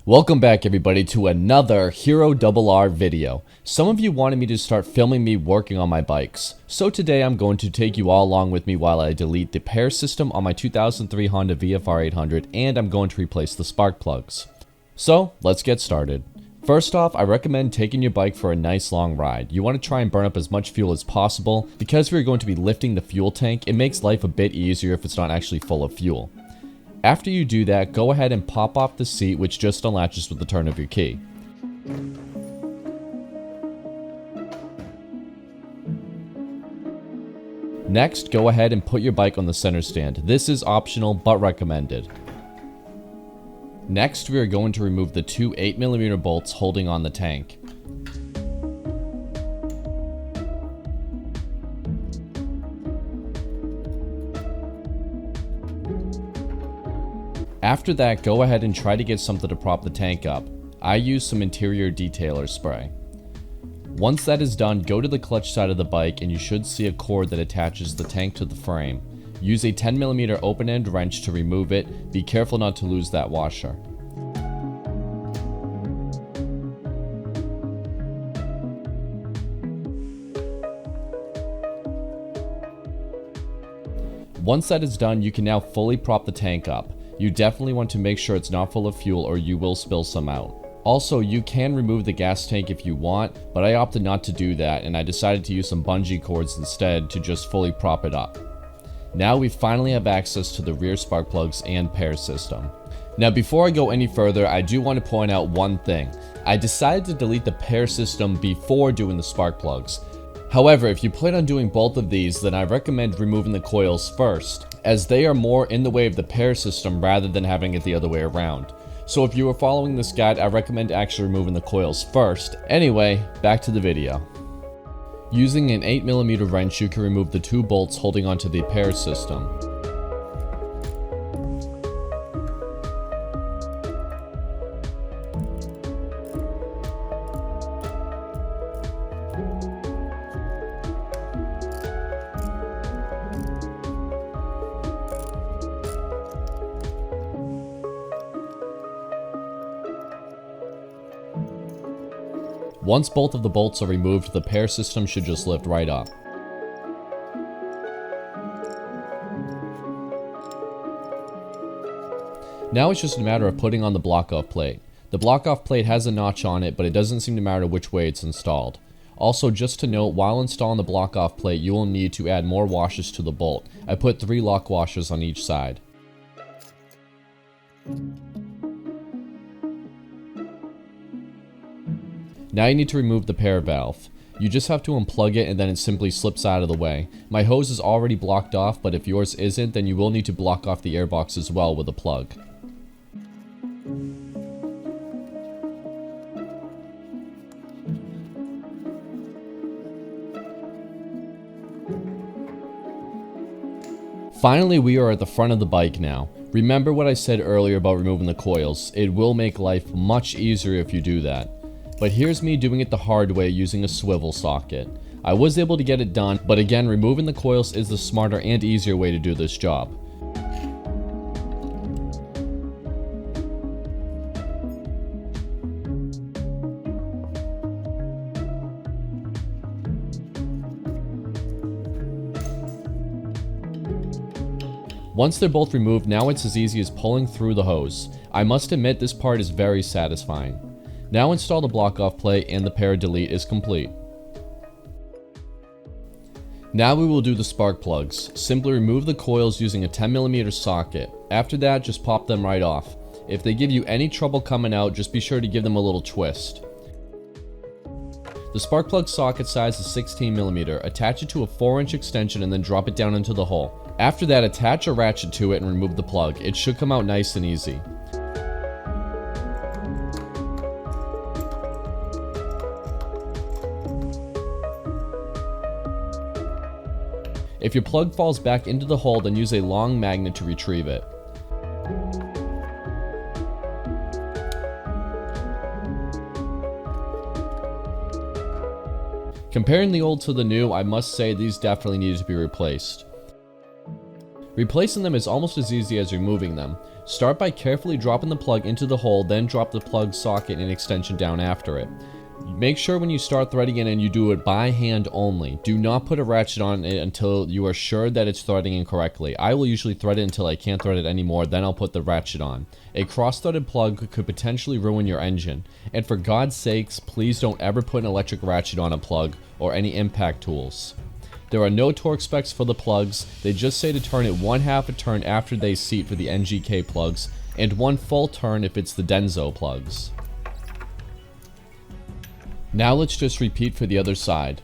Welcome back everybody to another HeroRR video. Some of you wanted me to start filming me working on my bikes. So today I'm going to take you all along with me while I delete the pair system on my 2003 Honda VFR800 and I'm going to replace the spark plugs. So let's get started. First off, I recommend taking your bike for a nice long ride. You want to try and burn up as much fuel as possible. Because we're going to be lifting the fuel tank, it makes life a bit easier if it's not actually full of fuel. After you do that, go ahead and pop off the seat, which just unlatches with the turn of your key. Next, go ahead and put your bike on the center stand. This is optional but recommended. Next, we are going to remove the two 8mm bolts holding on the tank. After that, go ahead and try to get something to prop the tank up. I use some interior detailer spray. Once that is done, go to the clutch side of the bike and you should see a cord that attaches the tank to the frame. Use a 10mm open-end wrench to remove it. Be careful not to lose that washer. Once that is done, you can now fully prop the tank up. You definitely want to make sure it's not full of fuel or you will spill some out. Also, you can remove the gas tank if you want, but I opted not to do that and I decided to use some bungee cords instead to just fully prop it up. Now we finally have access to the rear spark plugs and pair system. Now before I go any further, I do want to point out one thing. I decided to delete the pair system before doing the spark plugs. However, if you plan on doing both of these, then I recommend removing the coils first, as they are more in the way of the pair system rather than having it the other way around. So if you are following this guide, I recommend actually removing the coils first. Anyway, back to the video. Using an 8mm wrench, you can remove the two bolts holding onto the pair system. Once both of the bolts are removed, the pair system should just lift right up. Now it's just a matter of putting on the block-off plate. The block-off plate has a notch on it, but it doesn't seem to matter which way it's installed. Also, just to note, while installing the block-off plate, you will need to add more washers to the bolt. I put 3 lock washers on each side. Now you need to remove the pair valve. You just have to unplug it and then it simply slips out of the way. My hose is already blocked off, but if yours isn't, then you will need to block off the airbox as well with a plug. Finally, we are at the front of the bike now. Remember what I said earlier about removing the coils. It will make life much easier if you do that. But here's me doing it the hard way using a swivel socket. I was able to get it done, but again, removing the coils is the smarter and easier way to do this job. Once they're both removed, now it's as easy as pulling through the hose. I must admit this part is very satisfying. Now install the block-off plate and the pair delete is complete. Now we will do the spark plugs. Simply remove the coils using a 10mm socket. After that, just pop them right off. If they give you any trouble coming out, just be sure to give them a little twist. The spark plug socket size is 16mm. Attach it to a 4-inch extension and then drop it down into the hole. After that, attach a ratchet to it and remove the plug. It should come out nice and easy. If your plug falls back into the hole, then use a long magnet to retrieve it. Comparing the old to the new, I must say these definitely needed to be replaced. Replacing them is almost as easy as removing them. Start by carefully dropping the plug into the hole, then drop the plug socket and extension down after it. Make sure when you start threading it in, you do it by hand only. Do not put a ratchet on it until you are sure that it's threading in correctly. I will usually thread it until I can't thread it anymore, then I'll put the ratchet on. A cross-threaded plug could potentially ruin your engine. And for God's sakes, please don't ever put an electric ratchet on a plug or any impact tools. There are no torque specs for the plugs. They just say to turn it 1/2 a turn after they seat for the NGK plugs, and 1 full turn if it's the Denso plugs. Now let's just repeat for the other side.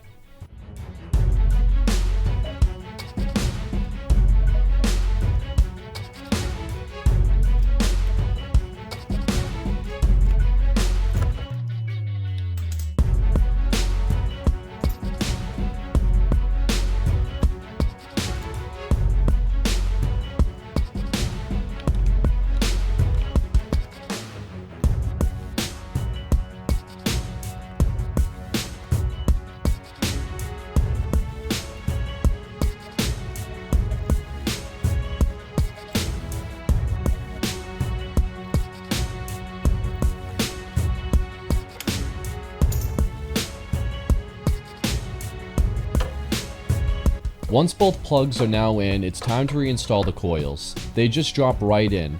Once both plugs are now in, it's time to reinstall the coils. They just drop right in.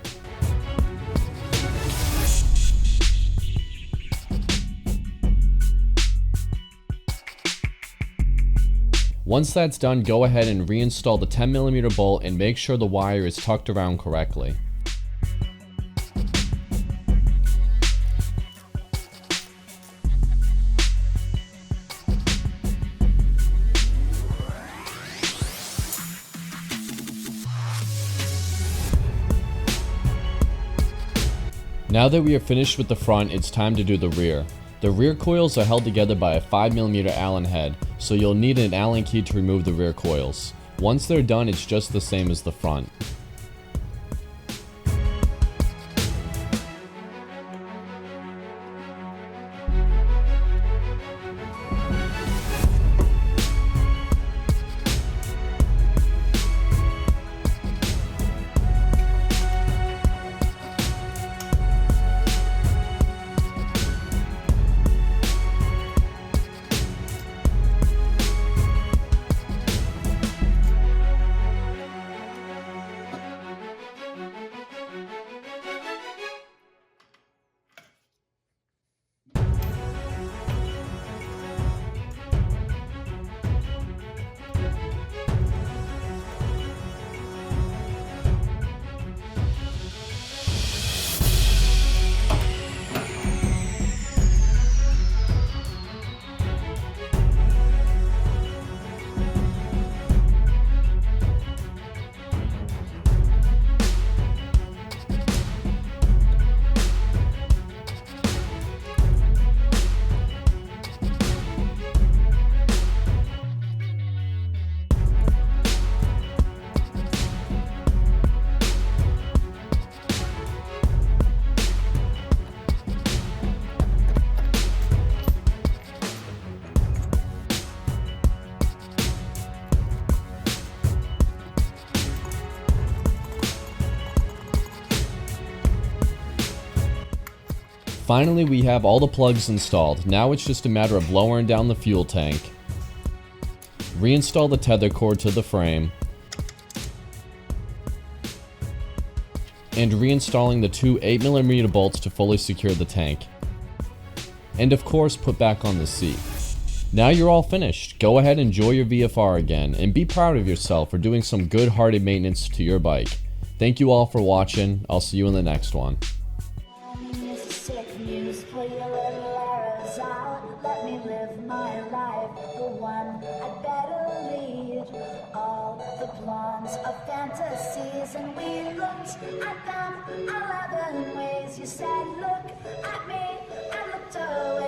Once that's done, go ahead and reinstall the 10mm bolt and make sure the wire is tucked around correctly. Now that we are finished with the front, it's time to do the rear. The rear coils are held together by a 5mm Allen head, so you'll need an Allen key to remove the rear coils. Once they're done, it's just the same as the front. Finally, we have all the plugs installed. Now it's just a matter of lowering down the fuel tank. Reinstall the tether cord to the frame. And reinstalling the two 8mm bolts to fully secure the tank. And of course, put back on the seat. Now you're all finished. Go ahead and enjoy your VFR again, and be proud of yourself for doing some good-hearted maintenance to your bike. Thank you all for watching. I'll see you in the next one. Let me live my life, the one I'd better lead. All the blondes of fantasies, and we looked at them 11 ways. You said, look at me, I looked away.